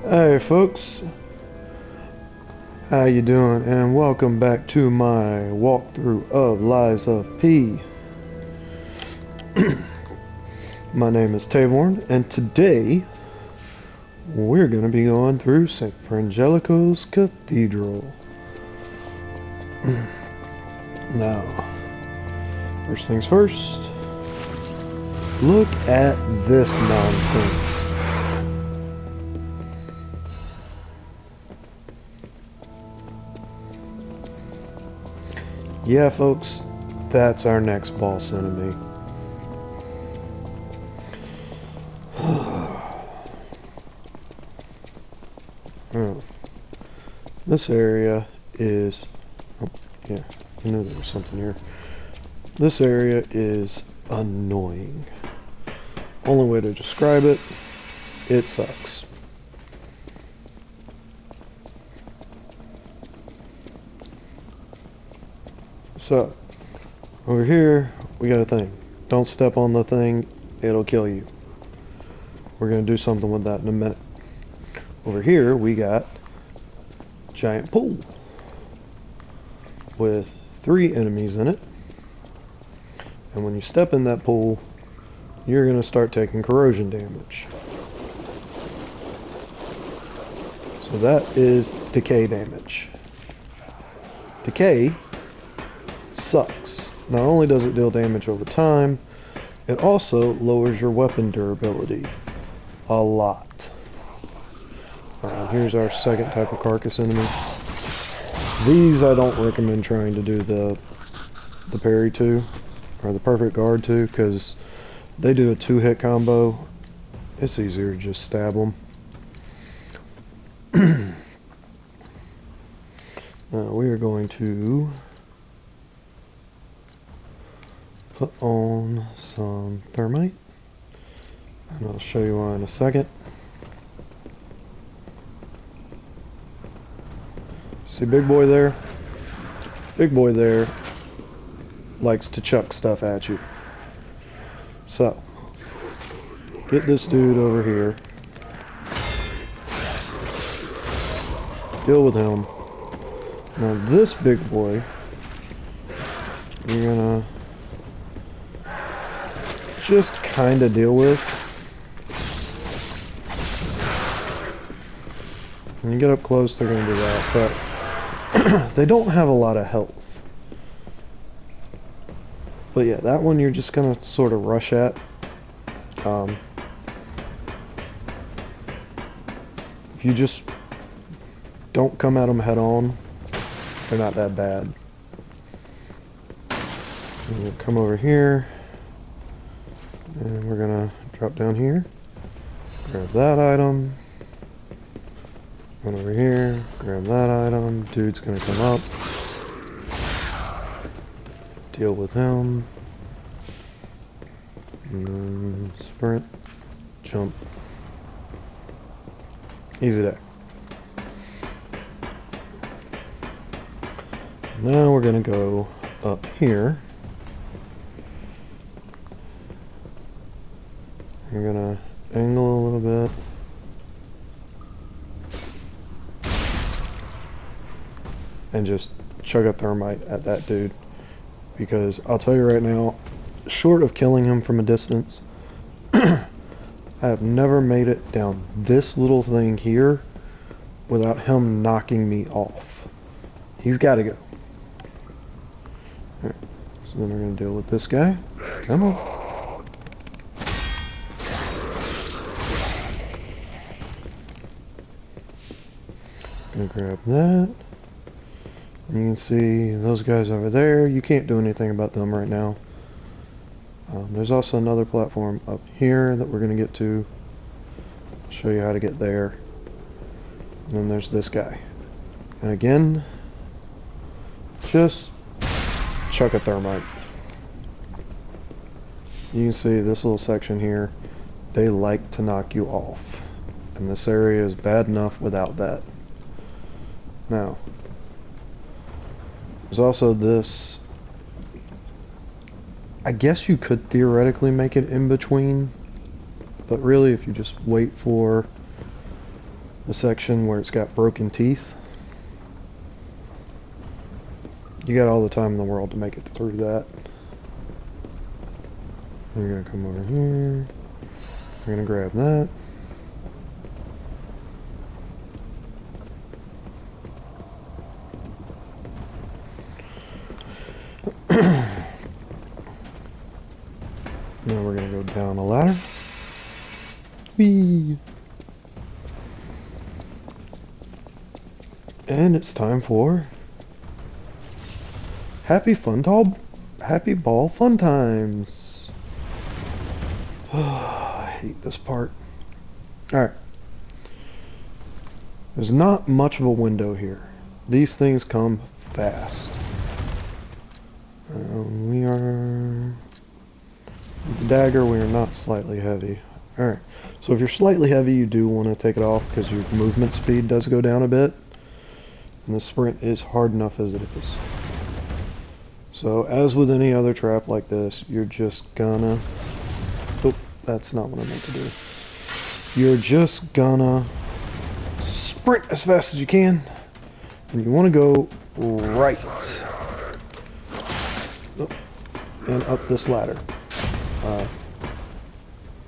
Hey folks, how you doing? And welcome back to my walkthrough of Lies of P. My name is Tavorn, and today we're going to be going through St. Frangelico's Cathedral. Now, first things first, look at this nonsense. Yeah, folks, that's our next boss enemy. This area is... Oh, yeah, I knew there was something here. This area is annoying. Only way to describe it, it sucks. So, over here, we got a thing. Don't step on the thing, it'll kill you. We're going to do something with that in a minute. Over here, we got a giant pool with 3 enemies in it. And when you step in that pool, you're going to start taking corrosion damage. So that is decay damage. Decay sucks. Not only does it deal damage over time, it also lowers your weapon durability a lot. Alright, here's our second type of carcass enemy. These I don't recommend trying to do the parry to, or the perfect guard to, because they do a 2-hit combo. It's easier to just stab them. Now we are going to put on some thermite, and I'll show you why in a second. See big boy there? Big boy there likes to chuck stuff at you. So, get this dude over here. Deal with him. Now this big boy, you're gonna just kind of deal with. When you get up close, they're gonna do that, but they don't have a lot of health. But yeah, that one you're just gonna sort of rush at. If you just don't come at them head on, they're not that bad. We'll come over here, and we're gonna drop down here, grab that item, run over here, grab that item, dude's gonna come up, deal with him, and then sprint, jump, easy there. Now we're gonna go up here. We're gonna angle a little bit. And just chug a thermite at that dude. Because I'll tell you right now, short of killing him from a distance, I have never made it down this little thing here without him knocking me off. He's gotta go. Alright, so then we're gonna deal with this guy. Come on. Gonna grab that. You can see those guys over there. You can't do anything about them right now. There's also another platform up here that we're going to get to. I'll show you how to get there. And then there's this guy. And again, just chuck a thermite. You can see this little section here. They like to knock you off. And this area is bad enough without that. Now, there's also this. I guess you could theoretically make it in between, but really if you just wait for the section where it's got broken teeth. You got all the time in the world to make it through that. You're gonna come over here. You're gonna grab that. Now we're gonna go down a ladder. Whee! And it's time for Happy Ball Fun Times. I hate this part. Alright. There's not much of a window here. These things come fast. We are... With the dagger, we are not slightly heavy. Alright. So if you're slightly heavy, you do want to take it off because your movement speed does go down a bit. And the sprint is hard enough as it is. So as with any other trap like this, you're just gonna... Oh, that's not what I meant to do. You're just gonna sprint as fast as you can. And you want to go right. Oh, and up this ladder.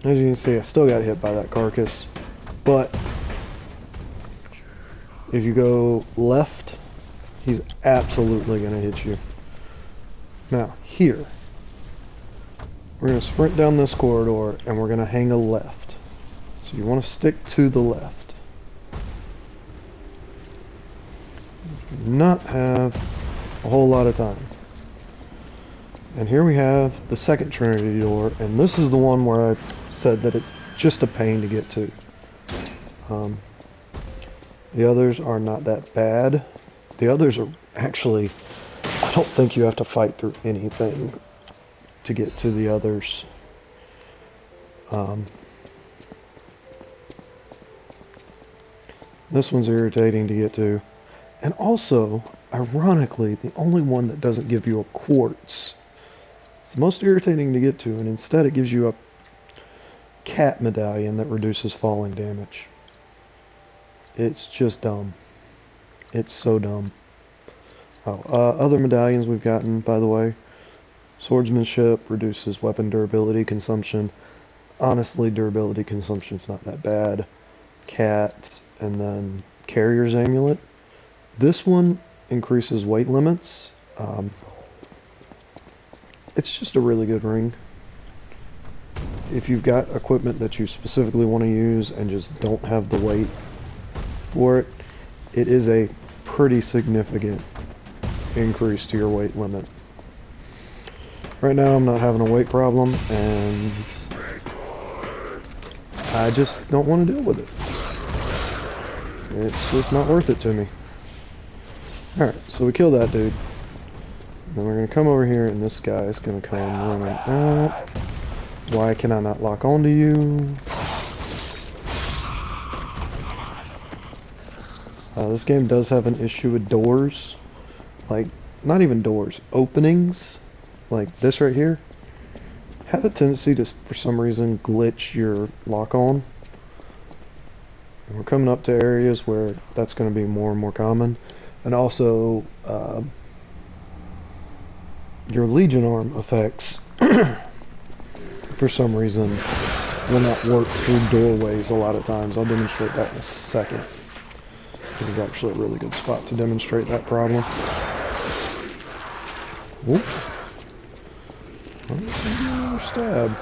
As you can see, I still got hit by that carcass. But if you go left, he's absolutely going to hit you. Now, here, we're going to sprint down this corridor and we're going to hang a left. So you want to stick to the left. Do not have a whole lot of time. And here we have the second Trinity door, and this is the one where I said that it's just a pain to get to. The others are not that bad. The others are actually, I don't think you have to fight through anything to get to the others. This one's irritating to get to. And also, ironically, the only one that doesn't give you a quartz. It's the most irritating to get to, and instead it gives you a cat medallion that reduces falling damage. It's just dumb. It's so dumb. Oh, other medallions we've gotten, by the way. Swordsmanship reduces weapon durability consumption. Honestly, durability consumption's not that bad. Cat, and then Carrier's Amulet. This one increases weight limits. It's just a really good ring. If you've got equipment that you specifically want to use and just don't have the weight for it, it is a pretty significant increase to your weight limit. Right now I'm not having a weight problem and I just don't want to deal with it. It's just not worth it to me. Alright, so we kill that dude. Then we're going to come over here and this guy is going to come running out. Why can I not lock onto you? This game does have an issue with doors. Like, not even doors, openings. Like this right here. Have a tendency to, for some reason, glitch your lock on. And we're coming up to areas where that's going to be more and more common. And also, your Legion Arm effects, for some reason, will not work through doorways a lot of times. I'll demonstrate that in a second. This is actually a really good spot to demonstrate that problem. Whoop. Another stab.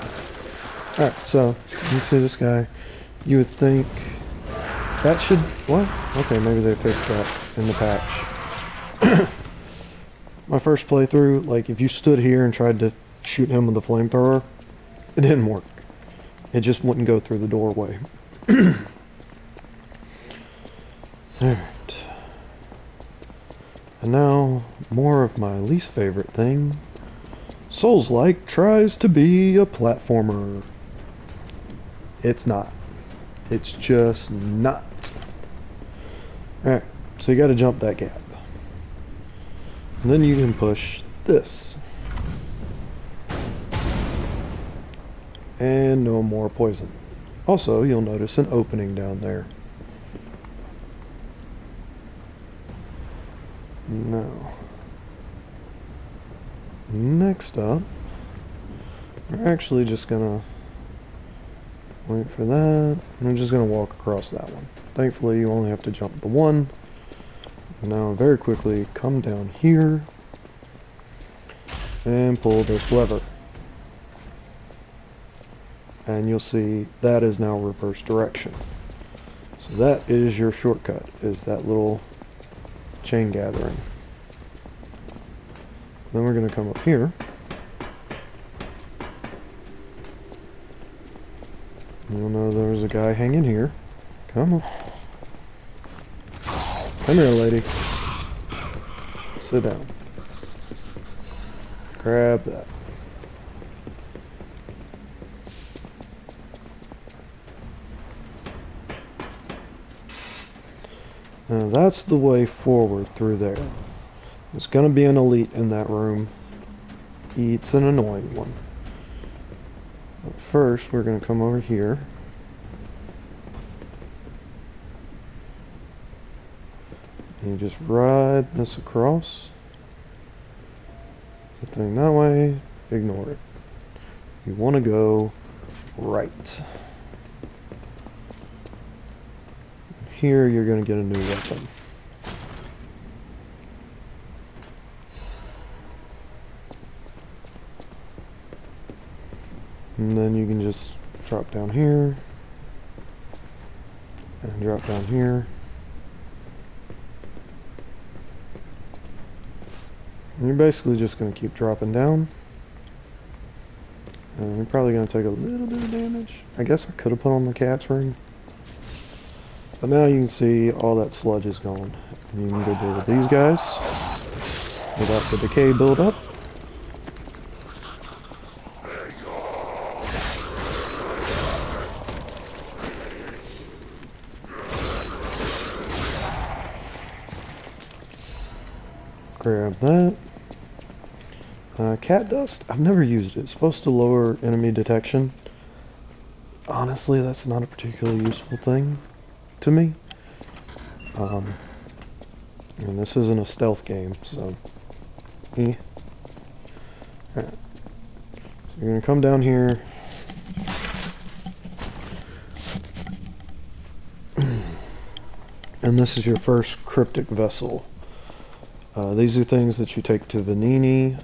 Alright, so, you see this guy. You would think that should... What? Okay, maybe they fixed that in the patch. My first playthrough, like, if you stood here and tried to shoot him with a flamethrower, it didn't work. It just wouldn't go through the doorway. Alright. And now, more of my least favorite thing. Souls-like tries to be a platformer. It's not. It's just not. Alright, so you gotta jump that gap. And then you can push this. And no more poison. Also, you'll notice an opening down there. Now, next up, we're actually just gonna wait for that. I'm just gonna walk across that one. Thankfully, you only have to jump the one. Now, very quickly, come down here and pull this lever. And you'll see that is now reverse direction. So that is your shortcut, is that little chain gathering. Then we're going to come up here. You'll know there's a guy hanging here. Come on. Come here, lady. Sit down. Grab that. Now that's the way forward through there. There's going to be an elite in that room. It's an annoying one. But first, we're going to come over here. And you just ride this across. The thing that way, ignore it. You want to go right. Here, you're going to get a new weapon. And then you can just drop down here. And drop down here. And you're basically just going to keep dropping down. And you're probably going to take a little bit of damage. I guess I could have put on the cat's ring. But now you can see all that sludge is gone. And you can go deal with these guys without the decay build up. Grab that. Cat dust, I've never used it. It's supposed to lower enemy detection. Honestly, that's not a particularly useful thing to me. And this isn't a stealth game, so Alright. So you're gonna come down here. And this is your first cryptic vessel. These are things that you take to Vanini,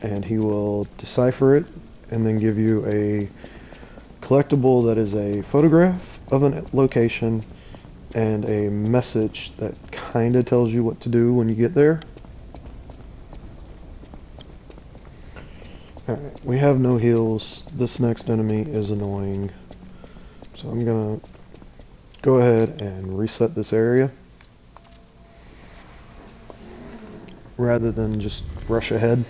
and he will decipher it and then give you a collectible that is a photograph of a location and a message that kind of tells you what to do when you get there. Alright, we have no heals. This next enemy is annoying. So I'm gonna go ahead and reset this area rather than just rush ahead.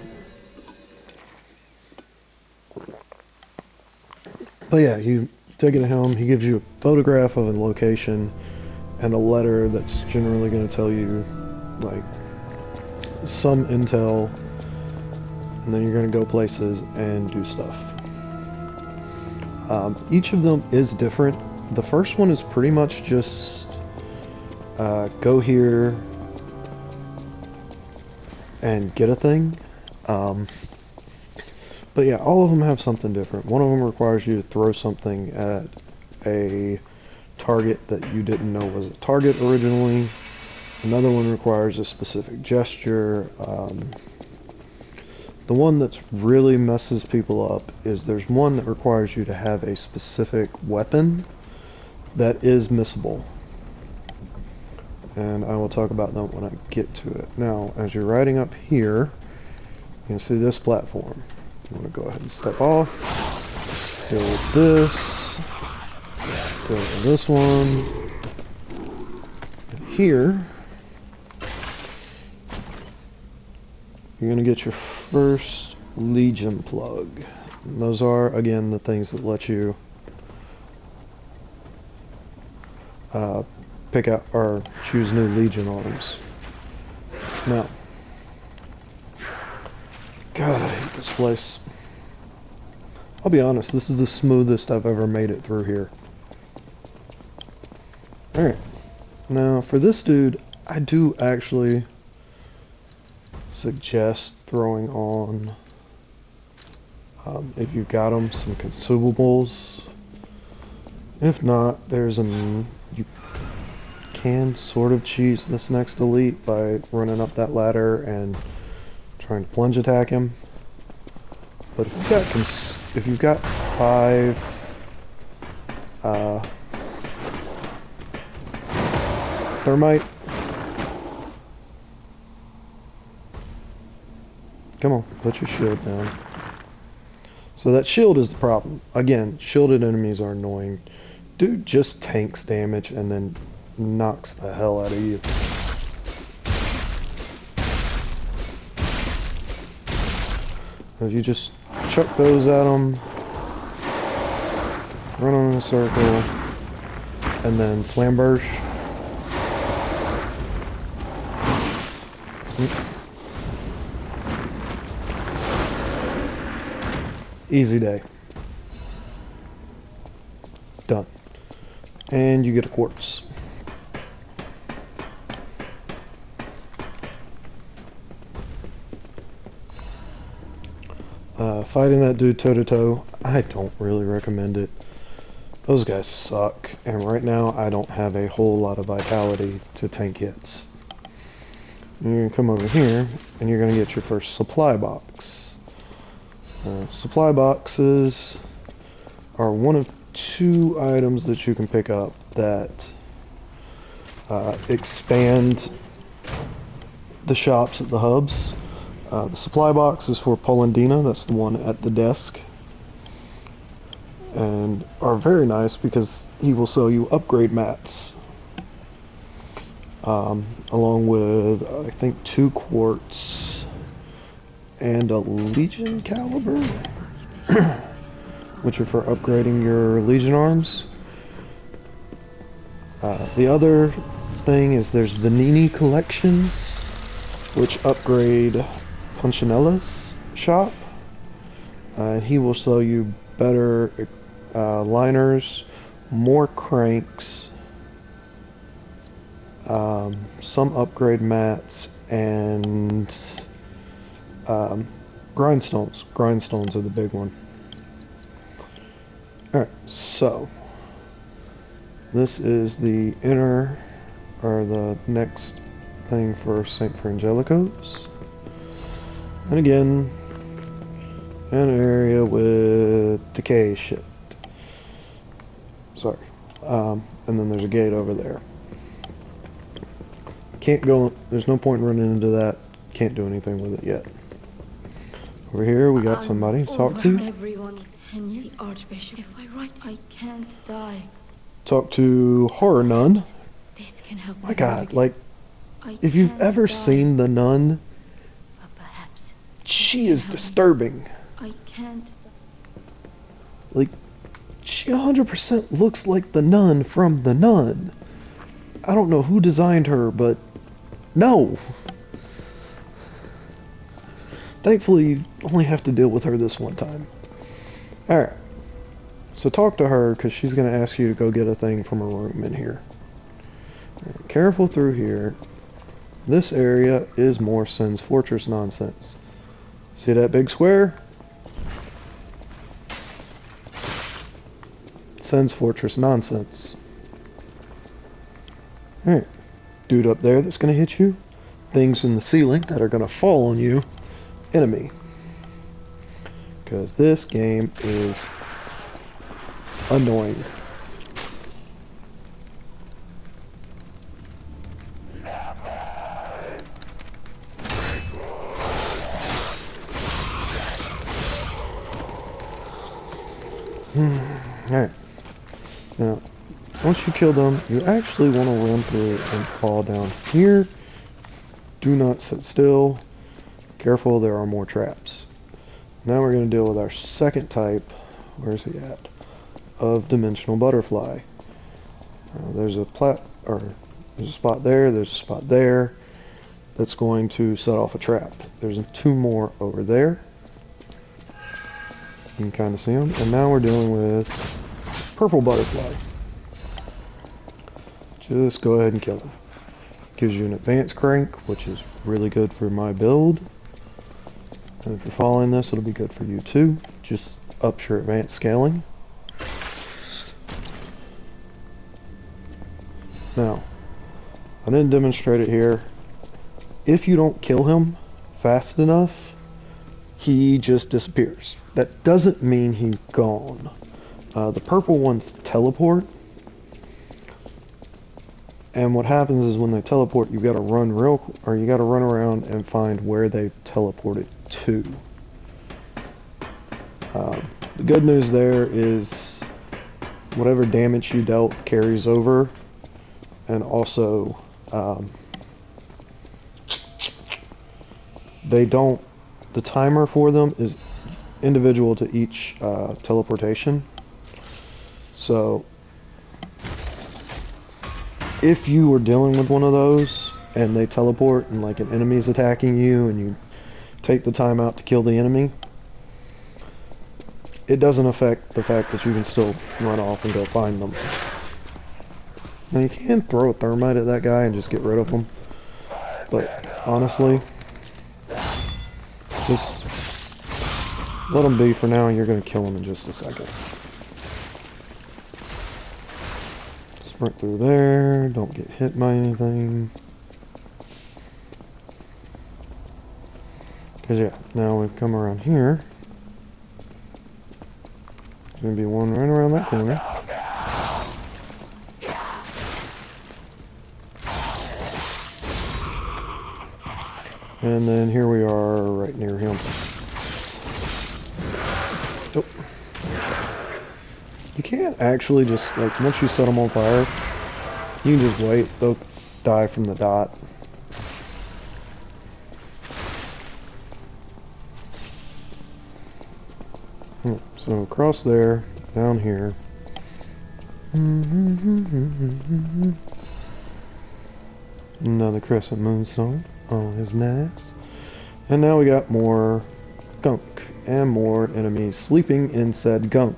But yeah, you take it to him, he gives you a photograph of a location and a letter that's generally going to tell you like some intel, and then you're going to go places and do stuff. Each of them is different. The first one is pretty much just go here and get a thing. But yeah, all of them have something different. One of them requires you to throw something at a target that you didn't know was a target originally. Another one requires a specific gesture. The one that's really messes people up is there's one that requires you to have a specific weapon that is missable. And I will talk about that when I get to it. Now, as you're riding up here, you can see this platform. I'm going to go ahead and step off, deal with this, deal with this one, and here, you're going to get your first Legion plug. And those are, again, the things that let you pick out or choose new Legion arms. Now, God, I hate this place. I'll be honest, this is the smoothest I've ever made it through here. Alright. Now, for this dude, I do actually suggest throwing on, if you've got them, some consumables. If not, you can sort of cheese this next elite by running up that ladder and trying to plunge attack him. But if you've got 5 thermite, come on, put your shield down. So that shield is the problem. Again, shielded enemies are annoying. Dude just tanks damage and then knocks the hell out of you. If you just chuck those at them, run on in a circle, and then flamberge. Easy day. Done. And you get a quartz. Fighting that dude toe to toe, I don't really recommend it. Those guys suck, and right now I don't have a whole lot of vitality to tank hits. You're gonna come over here, and you're gonna get your first supply box. Supply boxes are one of 2 items that you can pick up that expand the shops at the hubs. The supply box is for Polendina, that's the one at the desk, and are very nice because he will sell you upgrade mats, along with I think 2 quartz and a Legion caliber, which are for upgrading your Legion arms. The other thing is there's Vanini collections, which upgrade Punchinella's shop. He will sell you better liners, more cranks, some upgrade mats, and grindstones. Grindstones are the big one. Alright, so this is the inner, or the next thing for St. Frangelico's. And again, an area with decay shit. Sorry. And then there's a gate over there. Can't go, there's no point in running into that. Can't do anything with it yet. Over here we got somebody to talk to. Everyone, and the Archbishop. If I write, I can't die. Talk to Horror Nun. This can help. My God, like, if you've ever seen the Nun, perhaps she is disturbing. I can't. Like, she 100% looks like the Nun from the Nun. I don't know who designed her, but no. Thankfully, you only have to deal with her this one time. Alright. So talk to her, because she's going to ask you to go get a thing from a room in here. Right, careful through here. This area is more Sen's Fortress nonsense. See that big square? Sen's Fortress nonsense. Alright. Dude up there that's going to hit you. Things in the ceiling that are going to fall on you. Enemy. Because this game is annoying. Alright. Now, once you kill them, you actually want to run through and fall down here. Do not sit still. Careful, there are more traps. Now we're going to deal with our second type. Where's he at? Of dimensional butterfly. There's a spot there, there's a spot there that's going to set off a trap. There's 2 more over there. You can kind of see them. And now we're dealing with purple butterfly. Just go ahead and kill him. Gives you an advanced crank, which is really good for my build. And if you're following this, it'll be good for you too. Just ups your advanced scaling. Now, I didn't demonstrate it here. If you don't kill him fast enough, he just disappears. That doesn't mean he's gone. The purple ones teleport. And what happens is when they teleport, you gotta run you gotta run around and find where they teleported to. The good news there is whatever damage you dealt carries over, and also the timer for them is individual to each teleportation. So if you were dealing with one of those and they teleport and like an enemy's attacking you and you take the time out to kill the enemy, it doesn't affect the fact that you can still run off and go find them. Now you can throw a thermite at that guy and just get rid of him, but honestly, just let him be for now and you're going to kill him in just a second. Sprint through there, don't get hit by anything. Because yeah, now we've come around here. There's going to be one right around that corner. And then here we are right near him. Oh. You can't actually just, like, once you set them on fire, you can just wait. They'll die from the dot. So across there, down here. Another crescent moonstone. Oh, is nice. And now we got more gunk and more enemies sleeping in said gunk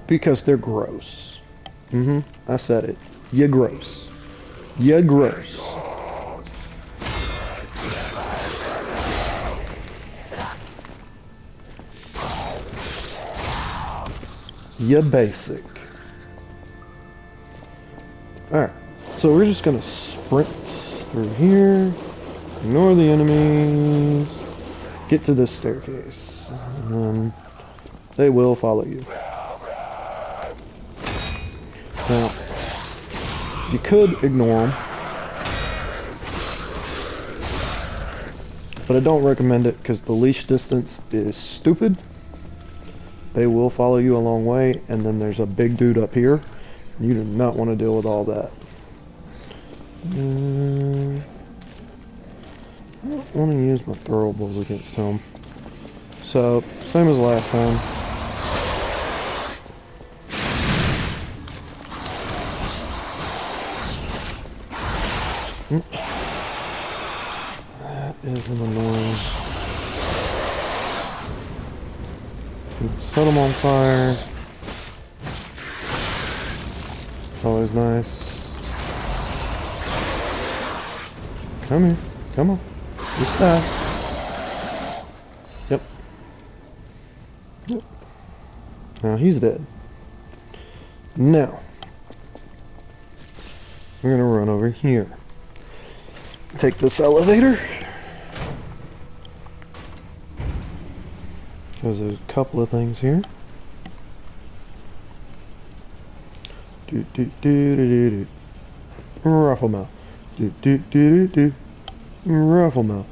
because they're gross. I said it. You're gross. You're gross. You're basic. Alright, so we're just gonna sprint through here. Ignore the enemies, get to this staircase, and then they will follow you. Now, you could ignore them, but I don't recommend it because the leash distance is stupid. They will follow you a long way, and then there's a big dude up here. You do not want to deal with all that. I don't want to use my throwables against him. So, same as last time. That is an annoying. Set them on fire. It's always nice. Come here. Come on. Just fast. Yep. Now he's dead. Now we're gonna run over here. Take this elevator. Because there's a couple of things here. Ruffle mouth. Ruffle mouth.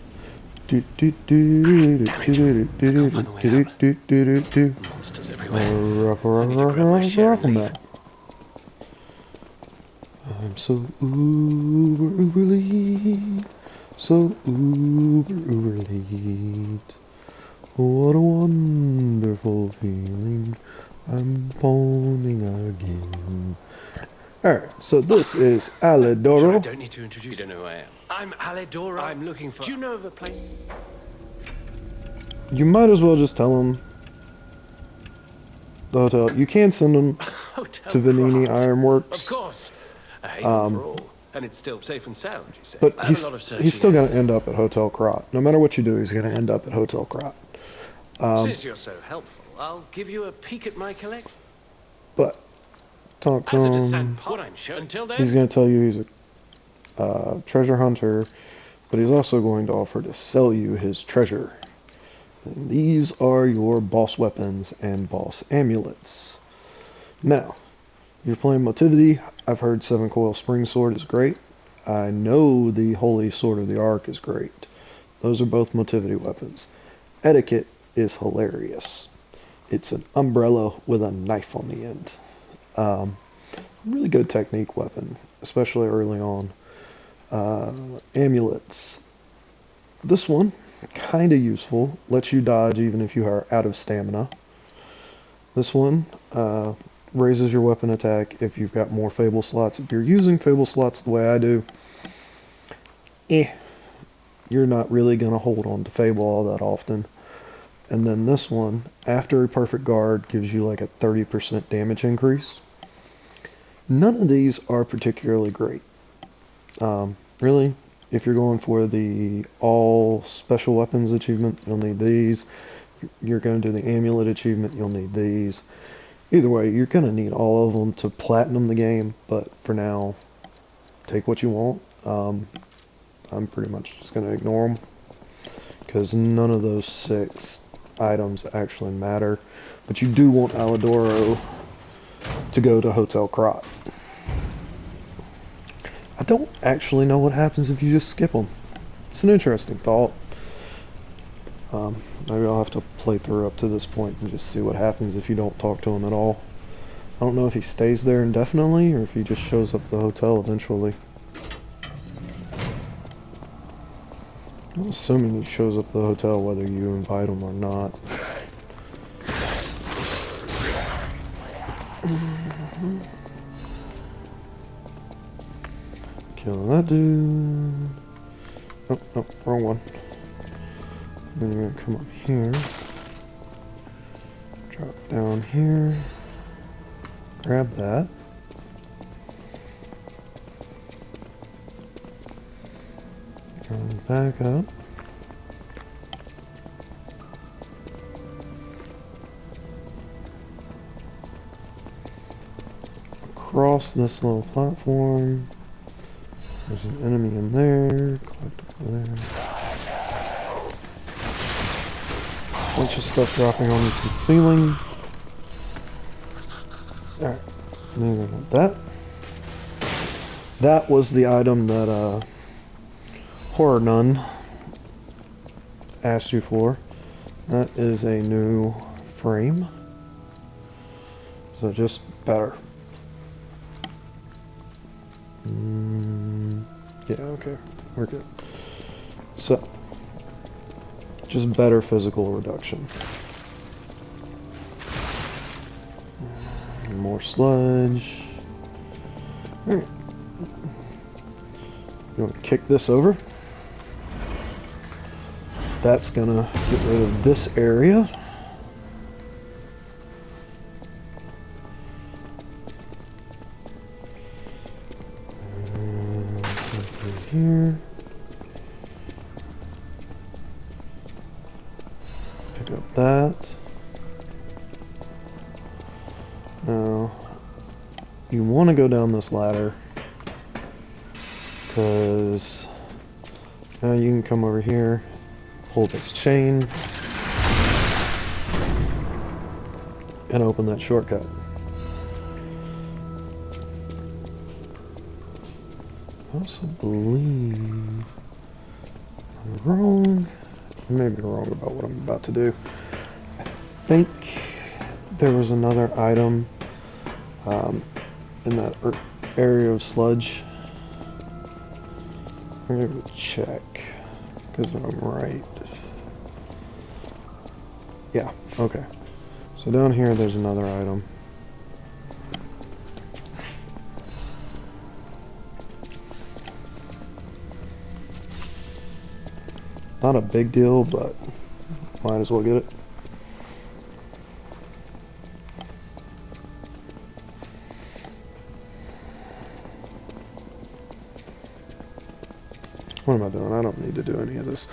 Monsters everywhere. Ruffle mouth. I'm so uber late. So uber late. What a wonderful feeling. I'm phoning again. Alright, so this is Alidoro. I don't need to introduce you. You don't know who I am. I'm Alidoro. I'm looking for... Do you know of a place? You might as well just tell him the hotel. You can send him to Vanini Ironworks. Of course. A haven for all. And it's still safe and sound, you say? But I have a lot of searching. he's still going to end up at Hotel Crot. No matter what you do, he's going to end up at Hotel Crot. Since you're so helpful, I'll give you a peek at my collection. But talk to As a him. descent pod, I'm sure. Until then, He's going to tell you he's a treasure hunter, but he's also going to offer to sell you his treasure. And these are your boss weapons and boss amulets. Now, if you're playing Motivity, I've heard 7-Coil Spring Sword is great. I know the Holy Sword of the Ark is great. Those are both Motivity weapons. Etiquette is hilarious. It's an umbrella with a knife on the end. Really good technique weapon, especially early on. Amulets. This one, kind of useful. Lets you dodge even if you are out of stamina. This one raises your weapon attack if you've got more Fable slots. If you're using Fable slots the way I do, you're not really going to hold on to Fable all that often. And then this one, after a perfect guard, gives you like a 30% damage increase. None of these are particularly great. Really, if you're going for the all special weapons achievement, you'll need these. If you're going to do the amulet achievement, you'll need these. Either way, you're going to need all of them to platinum the game, but for now, take what you want. I'm pretty much just going to ignore them, because none of those 6 items actually matter. But you do want Alidoro to go to Hotel Crot. I don't actually know what happens if you just skip them. It's an interesting thought. Maybe I'll have to play through up to this point and just see what happens if you don't talk to him at all. I don't know if he stays there indefinitely or if he just shows up at the hotel eventually. I'm assuming he shows up at the hotel whether you invite him or not. Kill that dude. Oh, no, wrong one. Then you're gonna come up here. Drop down here. Grab that. Come back up. Across this little platform. There's an enemy in there. Collect over there. Bunch of stuff dropping on the ceiling. Alright. Moving with that. That was the item that Horror Nun asked you for. That is a new frame. So just better. Yeah, okay. We're good. So, just better physical reduction. More sludge. Alright. You want to kick this over? That's gonna get rid of this area. Here. Pick up that. Now, you want to go down this ladder, because now you can come over here, hold this chain, and open that shortcut. I also believe I'm wrong. I may be wrong about what I'm about to do. I think there was another item in that area of sludge. I'm gonna go check, because I'm right. Yeah, okay. So down here there's another item. Not a big deal, but might as well get it. What am I doing? I don't need to do any of this.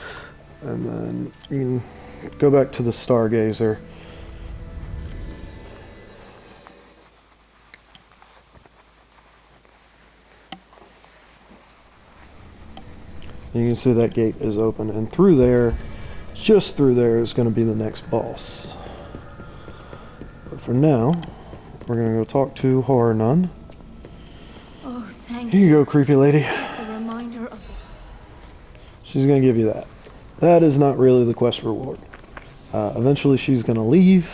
And then you can go back to the Stargazer. You can see that gate is open, and through there, just through there, is going to be the next boss. But for now, we're going to go talk to Horror Nun. Oh, thank Here you you. go, creepy lady. It's a reminder of She's going to give you that. That is not really the quest reward. Eventually she's going to leave,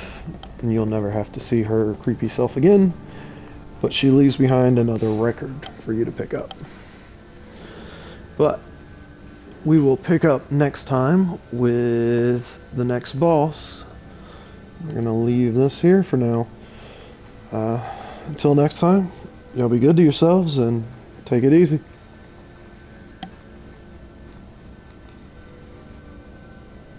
and you'll never have to see her creepy self again, but she leaves behind another record for you to pick up. But we will pick up next time with the next boss. We're going to leave this here for now. Until next time, y'all be good to yourselves and take it easy.